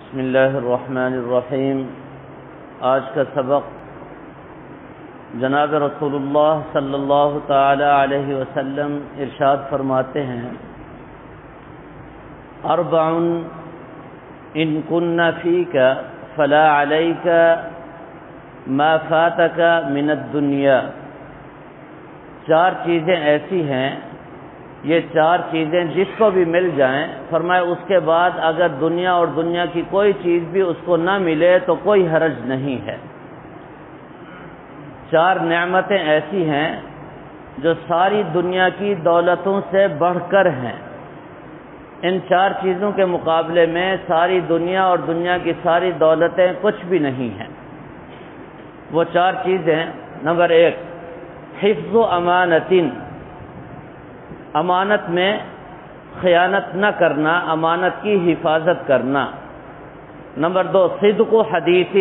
بسم اللہ الرحمن الرحیم۔ آج کا سبق جناب رسول اللہ صلی اللہ تعالی علیہ وسلم ارشاد فرماتے ہیں، اربع ان کن فیک فلا علیک ما فاتک من الدنیا۔ چار چیزیں ایسی ہیں، یہ چار چیزیں جس کو بھی مل جائیں، فرمایا اس کے بعد اگر دنیا اور دنیا کی کوئی چیز بھی اس کو نہ ملے تو کوئی حرج نہیں ہے۔ چار نعمتیں ایسی ہیں جو ساری دنیا کی دولتوں سے بڑھ کر ہیں۔ ان چار چیزوں کے مقابلے میں ساری دنیا اور دنیا کی ساری دولتیں کچھ بھی نہیں ہیں۔ وہ چار چیزیں، نمبر 1 حفظ امانت، امانت میں خیانت نہ کرنا، امانت کی حفاظت کرنا۔ نمبر 2 صدق حدیث،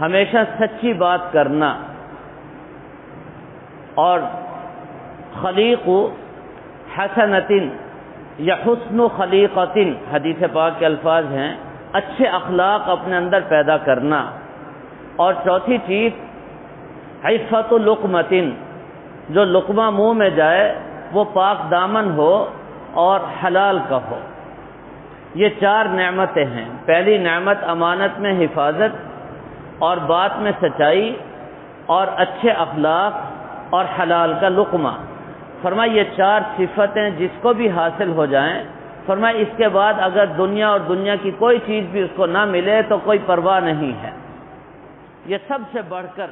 ہمیشہ سچی بات کرنا۔ اور خلیق حسنۃ یا حسن خلیقۃ، حدیث پاک کے الفاظ ہیں، اچھے اخلاق اپنے اندر پیدا کرنا۔ اور چوتھی چیز عفت لقمۃ، جو لقمہ منہ میں جائے وہ پاک دامن ہو اور حلال کا ہو۔ یہ چار نعمتیں ہیں۔ پہلی نعمت امانت میں حفاظت اور بات میں سچائی اور اچھے اخلاق اور حلال کا لقمہ۔ فرمایا یہ چار صفتیں جس کو بھی حاصل ہو جائیں، فرمایا اس کے بعد اگر دنیا اور دنیا کی کوئی چیز بھی اس کو نہ ملے تو کوئی پرواہ نہیں ہے۔ یہ سب سے بڑھ کر